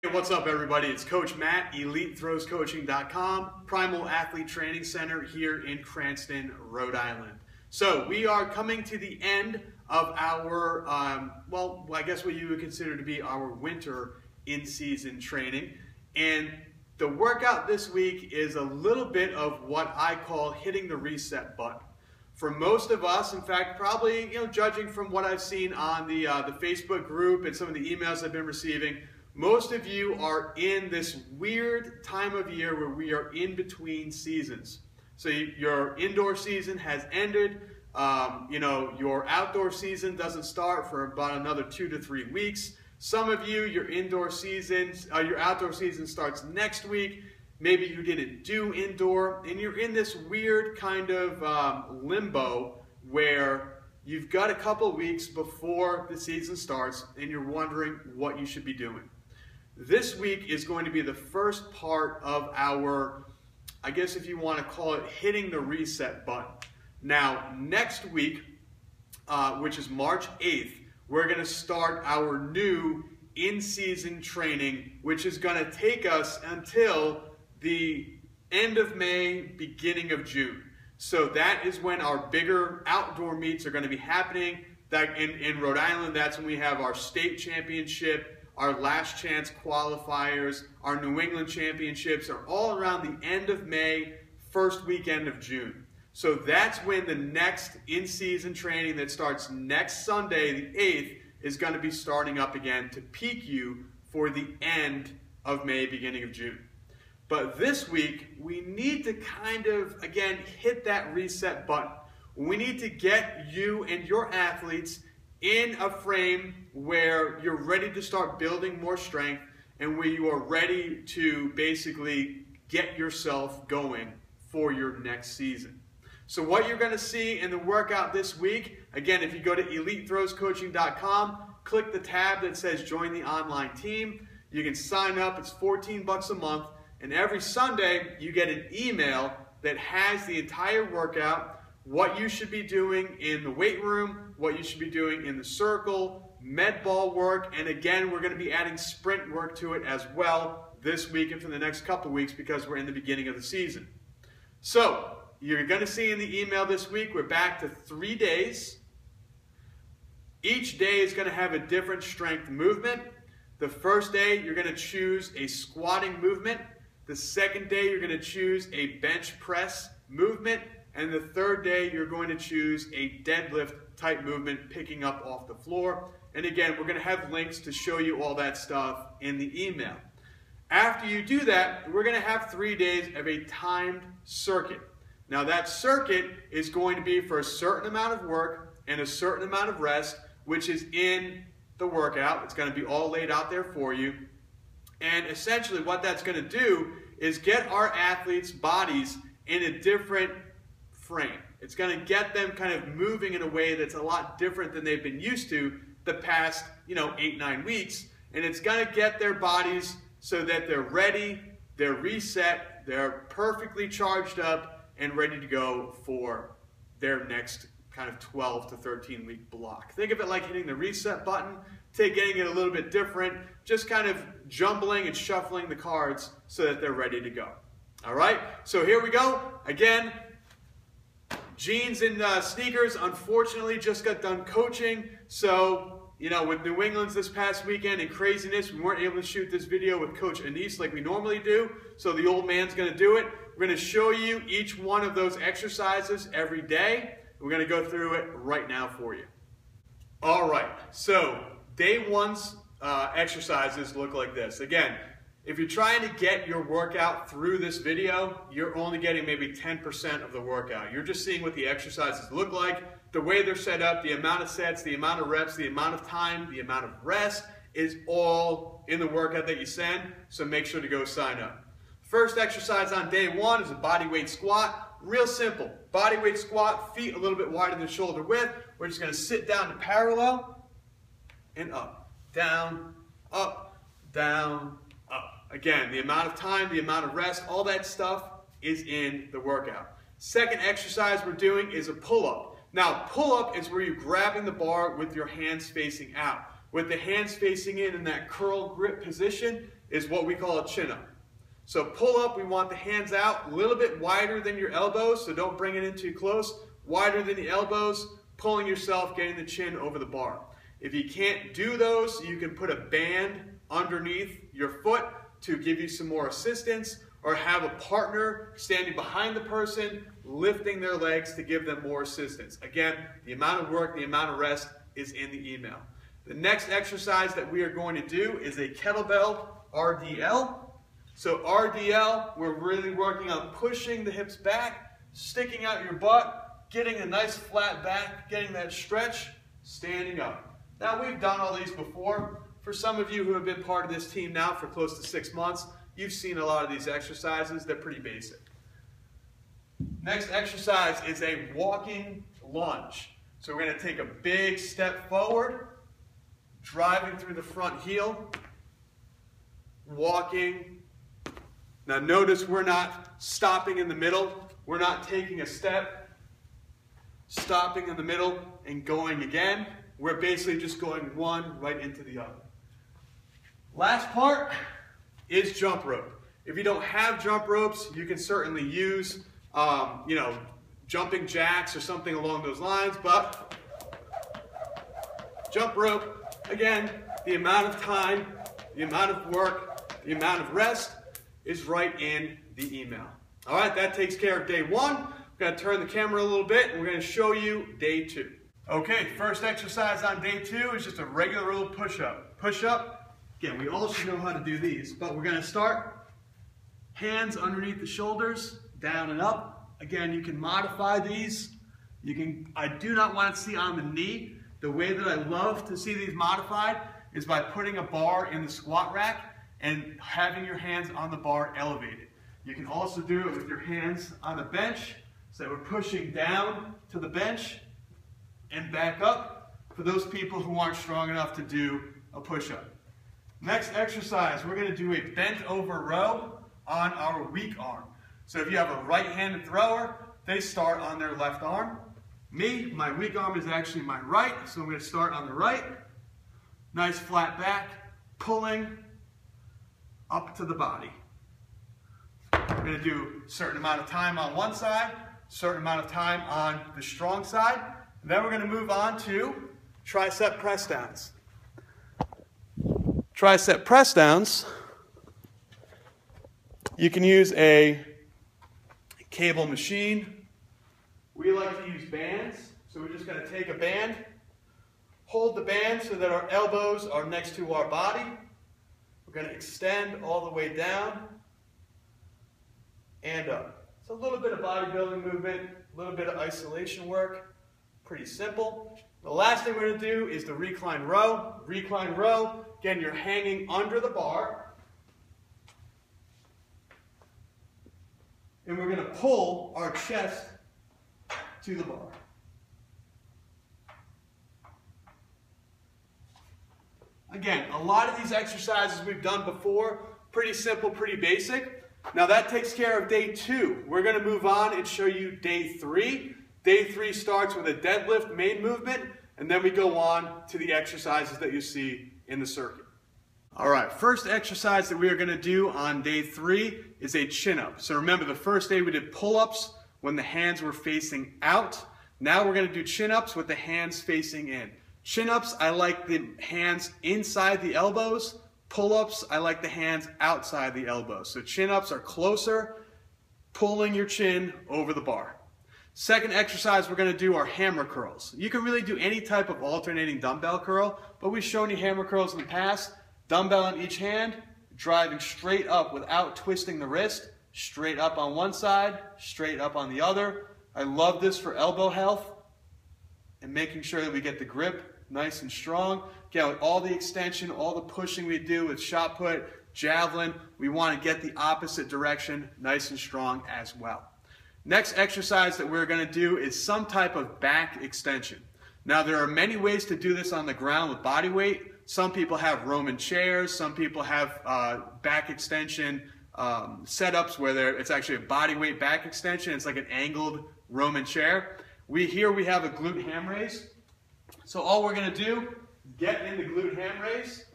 Hey, what's up everybody? It's Coach Matt, EliteThrowsCoaching.com, Primal Athlete Training Center here in Cranston, Rhode Island. So we are coming to the end of our, I guess what you would consider to be our winter in-season training. And the workout this week is a little bit of what I call hitting the reset button. For most of us, in fact, probably, judging from what I've seen on the Facebook group and some of the emails I've been receiving, most of you are in this weird time of year where we are in between seasons. So your indoor season has ended. Your outdoor season doesn't start for about another 2 to 3 weeks. Some of you, your outdoor season starts next week. Maybe you didn't do indoor, and you're in this weird kind of limbo where you've got a couple weeks before the season starts, and you're wondering what you should be doing. This week is going to be the first part of our, I guess if you want to call it, hitting the reset button. Now, next week, which is March 8th, we're going to start our new in-season training, which is going to take us until the end of May, beginning of June. So that is when our bigger outdoor meets are going to be happening. That in Rhode Island, that's when we have our state championship, our last chance qualifiers, our New England championships are all around the end of May, first weekend of June. So that's when the next in-season training that starts next Sunday, the 8th, is going to be starting up again to peak you for the end of May, beginning of June. But this week, we need to kind of, again, hit that reset button. We need to get you and your athletes in a frame where you're ready to start building more strength and where you are ready to basically get yourself going for your next season. So what you're going to see in the workout this week, again, if you go to EliteThrowsCoaching.com, click the tab that says Join the Online Team. You can sign up. It's $14 a month. And every Sunday, you get an email that has the entire workout, what you should be doing in the weight room, what you should be doing in the circle, med ball work, and again, we're going to be adding sprint work to it as well this week and for the next couple weeks because we're in the beginning of the season. So, you're going to see in the email this week, we're back to 3 days. Each day is going to have a different strength movement. The first day, you're going to choose a squatting movement. The second day, you're going to choose a bench press movement. And the third day, you're going to choose a deadlift type movement, picking up off the floor. And again, we're going to have links to show you all that stuff in the email. After you do that, we're going to have 3 days of a timed circuit. Now that circuit is going to be for a certain amount of work and a certain amount of rest, which is in the workout. It's going to be all laid out there for you. And essentially what that's going to do is get our athletes' bodies in a different frame. It's going to get them kind of moving in a way that's a lot different than they've been used to the past, 8-9 weeks. And it's going to get their bodies so that they're ready, they're reset, they're perfectly charged up and ready to go for their next kind of 12 to 13 week block. Think of it like hitting the reset button, getting it a little bit different, just kind of jumbling and shuffling the cards so that they're ready to go. All right, so here we go. Again, jeans and sneakers, unfortunately, just got done coaching. So, with New England's this past weekend and craziness, we weren't able to shoot this video with Coach Anise like we normally do. So the old man's going to do it. We're going to show you each one of those exercises every day. We're going to go through it right now for you. All right, so day one's exercises look like this. Again, if you're trying to get your workout through this video, you're only getting maybe 10% of the workout. You're just seeing what the exercises look like, the way they're set up, the amount of sets, the amount of reps, the amount of time, the amount of rest is all in the workout that you send, so make sure to go sign up. First exercise on day one is a body weight squat. Real simple. Body weight squat, feet a little bit wider than shoulder width. We're just going to sit down to parallel and up, down, up, down, up. Again, the amount of time, the amount of rest, all that stuff is in the workout. Second exercise we're doing is a pull-up. Now, pull-up is where you're grabbing the bar with your hands facing out. with the hands facing in that curl grip position is what we call a chin up. So pull up, we want the hands out a little bit wider than your elbows, so don't bring it in too close. Wider than the elbows, pulling yourself, getting the chin over the bar. If you can't do those, you can put a band underneath your foot to give you some more assistance, or have a partner standing behind the person, lifting their legs to give them more assistance. Again, the amount of work, the amount of rest is in the email. The next exercise that we are going to do is a kettlebell RDL. So RDL, we're really working on pushing the hips back, sticking out your butt, getting a nice flat back, getting that stretch, standing up. Now we've done all these before. For some of you who have been part of this team now for close to 6 months, you've seen a lot of these exercises. They're pretty basic. Next exercise is a walking lunge. So we're going to take a big step forward, driving through the front heel, walking. Now notice we're not stopping in the middle. We're not taking a step, stopping in the middle, and going again. We're basically just going one right into the other. Last part is jump rope. If you don't have jump ropes, you can certainly use, jumping jacks or something along those lines, but jump rope, again, the amount of time, the amount of work, the amount of rest is right in the email. All right, that takes care of day one. We're going to turn the camera a little bit, and we're going to show you day two. Okay, first exercise on day two is just a regular old push-up. Push-up, again, we all should know how to do these, but we're going to start hands underneath the shoulders, down and up. Again, you can modify these. I do not want to see on the knee. The way that I love to see these modified is by putting a bar in the squat rack and having your hands on the bar elevated. You can also do it with your hands on the bench, so that we're pushing down to the bench and back up for those people who aren't strong enough to do a push-up. Next exercise, we're going to do a bent over row on our weak arm. So if you have a right-handed thrower, they start on their left arm. Me, my weak arm is actually my right, so I'm going to start on the right. Nice flat back, pulling up to the body. We're going to do a certain amount of time on one side, a certain amount of time on the strong side. And then we're going to move on to tricep press downs. Tricep press downs, you can use a cable machine. We like to use bands, so we're just going to take a band, hold the band so that our elbows are next to our body. We're going to extend all the way down and up. It's a little bit of bodybuilding movement, a little bit of isolation work. Pretty simple. The last thing we're going to do is the recline row. Recline row, again, you're hanging under the bar. And we're going to pull our chest to the bar. Again, a lot of these exercises we've done before, pretty simple, pretty basic. Now that takes care of day two. We're going to move on and show you day three. Day three starts with a deadlift main movement, and then we go on to the exercises that you see in the circuit. All right, first exercise that we are going to do on day three is a chin-up. So remember, the first day we did pull-ups when the hands were facing out. Now we're going to do chin-ups with the hands facing in. Chin-ups, I like the hands inside the elbows. Pull-ups, I like the hands outside the elbows. So chin-ups are closer, pulling your chin over the bar. Second exercise we're going to do are hammer curls. You can really do any type of alternating dumbbell curl, but we've shown you hammer curls in the past. Dumbbell in each hand, driving straight up without twisting the wrist, straight up on one side, straight up on the other. I love this for elbow health and making sure that we get the grip nice and strong. Again, with all the extension, all the pushing we do with shot put, javelin, we want to get the opposite direction nice and strong as well. Next exercise that we're going to do is some type of back extension. Now there are many ways to do this on the ground with body weight. Some people have Roman chairs, some people have back extension setups where it's actually a body weight back extension. It's like an angled Roman chair. Here we have a glute ham raise. So all we're going to do, get in the glute ham raise,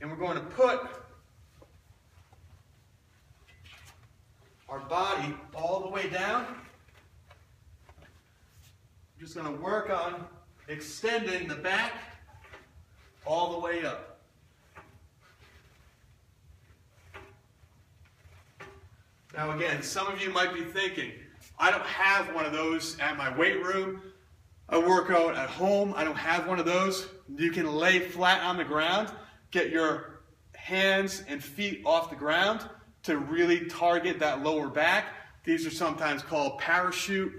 and we're going to put our body all the way down. We're just going to work on extending the back all the way up. Now again, some of you might be thinking, I don't have one of those at my weight room. I work out at home. I don't have one of those. You can lay flat on the ground, get your hands and feet off the ground to really target that lower back. These are sometimes called parachuters.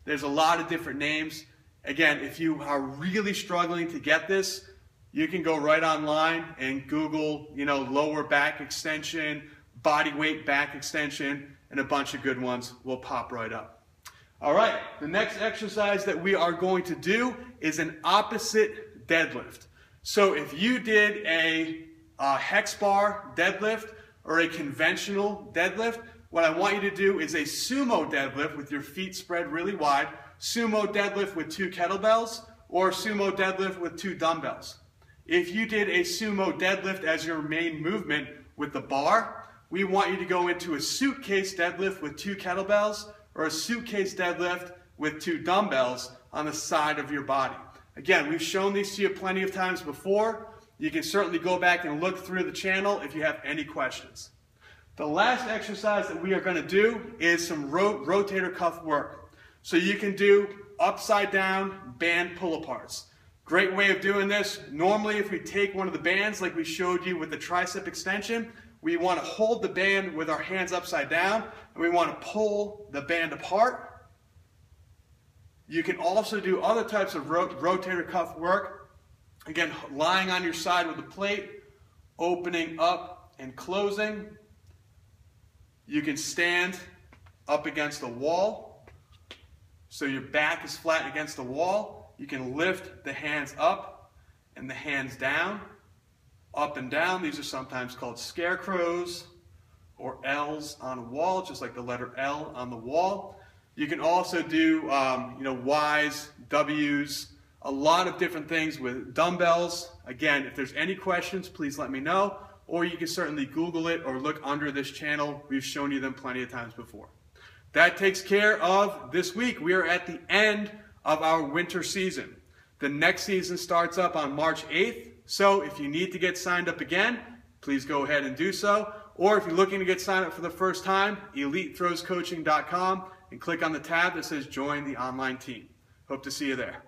There's a lot of different names. Again, if you are really struggling to get this, you can go right online and Google, lower back extension, body weight back extension, and a bunch of good ones will pop right up. All right, the next exercise that we are going to do is an opposite deadlift. So if you did a hex bar deadlift or a conventional deadlift, what I want you to do is a sumo deadlift with your feet spread really wide, sumo deadlift with 2 kettlebells, or sumo deadlift with 2 dumbbells. If you did a sumo deadlift as your main movement with the bar, we want you to go into a suitcase deadlift with 2 kettlebells or a suitcase deadlift with 2 dumbbells on the side of your body. Again, we've shown these to you plenty of times before. You can certainly go back and look through the channel if you have any questions. The last exercise that we are going to do is some rotator cuff work. So you can do upside down band pull-aparts. Great way of doing this. Normally if we take one of the bands like we showed you with the tricep extension, we want to hold the band with our hands upside down, and we want to pull the band apart. You can also do other types of rotator cuff work. Again, lying on your side with the plate, opening up and closing. You can stand up against the wall, so your back is flat against the wall. You can lift the hands up and the hands down. Up and down, these are sometimes called scarecrows or L's on a wall, just like the letter L on the wall. You can also do, Y's, W's, a lot of different things with dumbbells. Again, if there's any questions, please let me know, or you can certainly Google it or look under this channel. We've shown you them plenty of times before. That takes care of this week. We are at the end of our winter season. The next season starts up on March 8th. So if you need to get signed up again, please go ahead and do so. Or if you're looking to get signed up for the first time, EliteThrowsCoaching.com and click on the tab that says Join the Online Team. Hope to see you there.